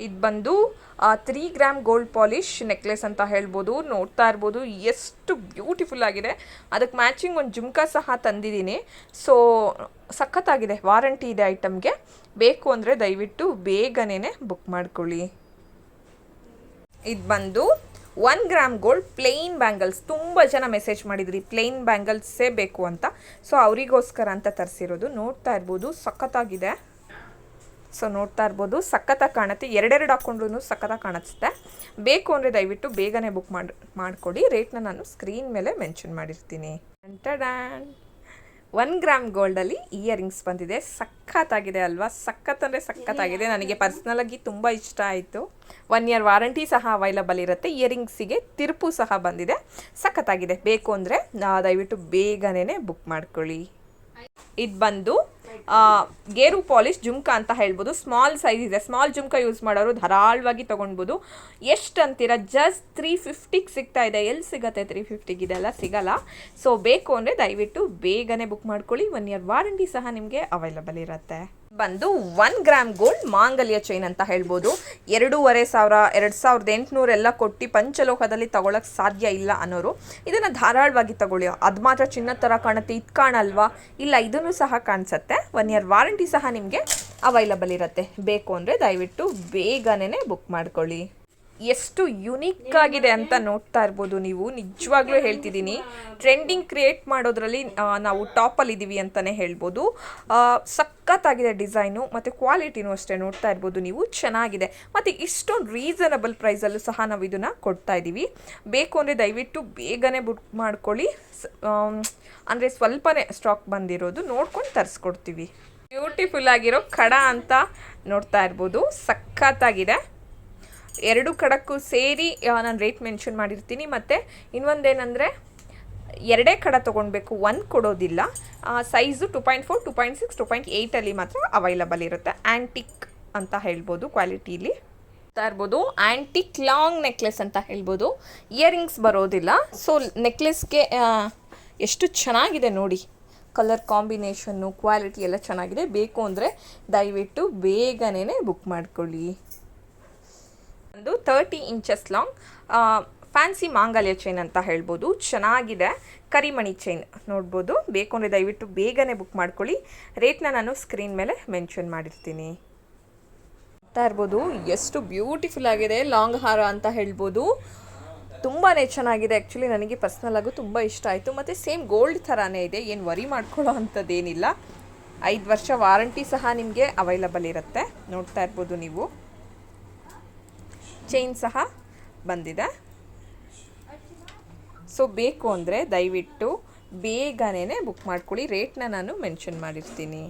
ಇದು ಬಂದು 3 gram gold polish necklace ಅಂತ ಹೇಳ್ಬೋದು. ನೋಡ್ತಾ ಇರ್ಬೋದು ಎಷ್ಟು ಬ್ಯೂಟಿಫುಲ್ ಆಗಿದೆ. ಅದಕ್ಕೆ ಮ್ಯಾಚಿಂಗ್ ಒಂದು ಜುಮ್ಕಾ ಸಹ ತಂದಿದ್ದೀನಿ. ಸೊ ಸಖತ್ತಾಗಿದೆ, ವಾರಂಟಿ ಇದೆ ಐಟಮ್ಗೆ. ಬೇಕು ಅಂದರೆ ದಯವಿಟ್ಟು ಬೇಗನೆ ಬುಕ್ ಮಾಡ್ಕೊಳ್ಳಿ. ಇದು ಬಂದು 1 ಗ್ರಾಮ್ ಗೋಲ್ಡ್ ಪ್ಲೇನ್ ಬ್ಯಾಂಗಲ್ಸ್. ತುಂಬ ಜನ ಮೆಸೇಜ್ ಮಾಡಿದ್ರಿ ಪ್ಲೇನ್ ಬ್ಯಾಂಗಲ್ಸೇ ಬೇಕು ಅಂತ. ಸೊ ಅವರಿಗೋಸ್ಕರ ಅಂತ ತರಿಸಿರೋದು. ನೋಡ್ತಾ ಇರ್ಬೋದು ಸಖತ್ತಾಗಿದೆ. ಸೊ ನೋಡ್ತಾ ಇರ್ಬೋದು ಸಖತ್ತಾಗಿ ಕಾಣುತ್ತೆ. ಎರಡೆರಡು ಹಾಕ್ಕೊಂಡ್ರೂ ಸಖತ್ತಾಗಿ ಕಾಣಿಸುತ್ತೆ. ಬೇಕು ಅಂದರೆ ದಯವಿಟ್ಟು ಬೇಗನೆ ಬುಕ್ ಮಾಡಿಕೊಡಿ. ರೇಟ್ನ ನಾನು ಸ್ಕ್ರೀನ್ ಮೇಲೆ ಮೆನ್ಷನ್ ಮಾಡಿರ್ತೀನಿ. 1 ಗ್ರಾಮ್ ಗೋಲ್ಡಲ್ಲಿ ಇಯರಿಂಗ್ಸ್ ಬಂದಿದೆ. ಸಖತ್ತಾಗಿದೆ ಅಲ್ವಾ? ಸಖತ್ ಅಂದರೆ ಸಖತ್ತಾಗಿದೆ. ನನಗೆ ಪರ್ಸ್ನಲಾಗಿ ತುಂಬ ಇಷ್ಟ ಆಯಿತು. 1 ಇಯರ್ ವಾರಂಟಿ ಸಹ ಅವೈಲಬಲ್ ಇರುತ್ತೆ. ಇಯರಿಂಗ್ಸಿಗೆ ತಿರುಪು ಸಹ ಬಂದಿದೆ. ಸಖತ್ತಾಗಿದೆ. ಬೇಕು ಅಂದರೆ ದಯವಿಟ್ಟು ಬೇಗನೆ ಬುಕ್ ಮಾಡ್ಕೊಳ್ಳಿ. ಇದು ಬಂದು ಗೇರು ಪಾಲಿಶ್ ಜುಮ್ಕಾ ಅಂತ ಹೇಳ್ಬೋದು. ಸ್ಮಾಲ್ ಸೈಜ್ ಇದೆ. ಸ್ಮಾಲ್ ಜುಮ್ಕಾ ಯೂಸ್ ಮಾಡೋರು ಧಾರಾಳವಾಗಿ ತೊಗೊಳ್ಬೋದು. ಎಷ್ಟು ಅಂತೀರಾ? ಜಸ್ಟ್ 350ಗೆ ಸಿಗ್ತಾ ಇದೆ. ಎಲ್ಲಿ ಸಿಗುತ್ತೆ 350ಗೆ? ಇದೆಲ್ಲ ಸಿಗಲ್ಲ. ಸೊ ಬೇಕು ಅಂದರೆ ದಯವಿಟ್ಟು ಬೇಗನೆ ಬುಕ್ ಮಾಡ್ಕೊಳ್ಳಿ. 1 ಇಯರ್ ವಾರಂಟಿ ಸಹ ನಿಮಗೆ ಅವೈಲಬಲ್ ಇರುತ್ತೆ. ಬಂದು 1 ಗ್ರಾಮ್ ಗೋಲ್ಡ್ ಮಾಂಗಲ್ಯ ಚೈನ್ ಅಂತ ಹೇಳ್ಬೋದು. 2,500 2,800 ಎಲ್ಲ ಕೊಟ್ಟು ಪಂಚಲೋಹದಲ್ಲಿ ತಗೊಳಕ್ಕೆ ಸಾಧ್ಯ ಇಲ್ಲ ಅನ್ನೋರು ಇದನ್ನು ಧಾರಾಳವಾಗಿ ತಗೊಳ್ಳಿ. ಅದು ಮಾತ್ರ ಚಿನ್ನದ ಥರ ಕಾಣುತ್ತೆ, ಇದು ಕಾಣಲ್ವಾ? ಇಲ್ಲ, ಇದನ್ನು ಸಹ ಕಾಣಿಸುತ್ತೆ. 1 ಇಯರ್ ವಾರಂಟಿ ಸಹ ನಿಮಗೆ ಅವೈಲಬಲ್ ಇರುತ್ತೆ. ಬೇಕು ಅಂದರೆ ದಯವಿಟ್ಟು ಬೇಗನೆ ಬುಕ್ ಮಾಡ್ಕೊಳ್ಳಿ. ಎಷ್ಟು ಯುನೀಕ್ ಆಗಿದೆ ಅಂತ ನೋಡ್ತಾ ಇರ್ಬೋದು ನೀವು. ನಿಜವಾಗ್ಲೂ ಹೇಳ್ತಿದ್ದೀನಿ, ಟ್ರೆಂಡಿಂಗ್ ಕ್ರಿಯೇಟ್ ಮಾಡೋದ್ರಲ್ಲಿ ನಾವು ಟಾಪಲ್ಲಿದ್ದೀವಿ ಅಂತಲೇ ಹೇಳ್ಬೋದು. ಸಖತ್ತಾಗಿದೆ ಡಿಸೈನು ಮತ್ತು ಕ್ವಾಲಿಟಿನೂ ಅಷ್ಟೇ. ನೋಡ್ತಾ ಇರ್ಬೋದು ನೀವು, ಚೆನ್ನಾಗಿದೆ. ಮತ್ತು ಇಷ್ಟೊಂದು ರೀಸನಬಲ್ ಪ್ರೈಸಲ್ಲೂ ಸಹ ನಾವು ಇದನ್ನು ಕೊಡ್ತಾ ಇದ್ದೀವಿ. ಬೇಕು ಅಂದರೆ ದಯವಿಟ್ಟು ಬೇಗನೆ ಬುಕ್ ಮಾಡ್ಕೊಳ್ಳಿ. ಅಂದರೆ ಸ್ವಲ್ಪನೇ ಸ್ಟಾಕ್ ಬಂದಿರೋದು, ನೋಡ್ಕೊಂಡು ತರಿಸ್ಕೊಡ್ತೀವಿ. ಬ್ಯೂಟಿಫುಲ್ ಆಗಿರೋ ಕಡ ಅಂತ ನೋಡ್ತಾ ಇರ್ಬೋದು. ಸಖತ್ತಾಗಿದೆ. 2 ಕಡಕ್ಕೂ ಸೇರಿ ನಾನು ರೇಟ್ ಮೆನ್ಷನ್ ಮಾಡಿರ್ತೀನಿ. ಮತ್ತು ಇನ್ನೊಂದೇನೆಂದರೆ 2 ಕಡ ತೊಗೊಳ್ಬೇಕು, 1 ಕೊಡೋದಿಲ್ಲ. ಸೈಜು 2.4, 2.6, 2.8 ಮಾತ್ರ ಅವೈಲಬಲ್ ಇರುತ್ತೆ. ಆ್ಯಂಟಿಕ್ ಅಂತ ಹೇಳ್ಬೋದು ಕ್ವಾಲಿಟೀಲಿ. ಇರ್ಬೋದು ಆ್ಯಂಟಿಕ್ ಲಾಂಗ್ ನೆಕ್ಲೆಸ್ ಅಂತ ಹೇಳ್ಬೋದು. ಇಯರಿಂಗ್ಸ್ ಬರೋದಿಲ್ಲ. ಸೊ ನೆಕ್ಲೆಸ್ಗೆ ಎಷ್ಟು ಚೆನ್ನಾಗಿದೆ ನೋಡಿ. ಕಲರ್ ಕಾಂಬಿನೇಷನ್ನು, ಕ್ವಾಲಿಟಿ ಎಲ್ಲ ಚೆನ್ನಾಗಿದೆ. ಬೇಕು ಅಂದರೆ ದಯವಿಟ್ಟು ಬೇಗನೆ ಬುಕ್ ಮಾಡ್ಕೊಳ್ಳಿ. ಒಂದು 30 ಇಂಚಸ್ ಲಾಂಗ್ ಫ್ಯಾನ್ಸಿ ಮಾಂಗಲ್ಯ ಚೈನ್ ಅಂತ ಹೇಳ್ಬೋದು. ಚೆನ್ನಾಗಿದೆ. ಕರಿಮಣಿ ಚೈನ್ ನೋಡ್ಬೋದು. ಬೇಕು ಅಂದರೆ ದಯವಿಟ್ಟು ಬೇಗನೆ ಬುಕ್ ಮಾಡ್ಕೊಳ್ಳಿ. ರೇಟ್ನ ನಾನು ಸ್ಕ್ರೀನ್ ಮೇಲೆ ಮೆನ್ಷನ್ ಮಾಡಿರ್ತೀನಿ. ನೋಡ್ತಾ ಇರ್ಬೋದು ಎಷ್ಟು ಬ್ಯೂಟಿಫುಲ್ ಆಗಿದೆ. ಲಾಂಗ್ ಹಾರ ಅಂತ ಹೇಳ್ಬೋದು. ತುಂಬಾ ಚೆನ್ನಾಗಿದೆ. ಆ್ಯಕ್ಚುಲಿ ನನಗೆ ಪರ್ಸ್ನಲಾಗೂ ತುಂಬ ಇಷ್ಟ ಆಯಿತು. ಮತ್ತು ಸೇಮ್ ಗೋಲ್ಡ್ ಥರನೇ ಇದೆ. ಏನು ವರಿ ಮಾಡ್ಕೊಳ್ಳೋ ಅಂಥದ್ದೇನಿಲ್ಲ. 5 ವರ್ಷ ವಾರಂಟಿ ಸಹ ನಿಮಗೆ ಅವೈಲಬಲ್ ಇರುತ್ತೆ. ನೋಡ್ತಾ ಇರ್ಬೋದು ನೀವು. ಚೈನ್ ಸಹ ಬಂದಿದೆ. ಸೊ ಬೇಕು ಅಂದರೆ ದಯವಿಟ್ಟು ಬೇಗನೆ ಬುಕ್ ಮಾಡ್ಕೊಳ್ಳಿ. ರೇಟ್ನ ನಾನು ಮೆನ್ಷನ್ ಮಾಡಿರ್ತೀನಿ.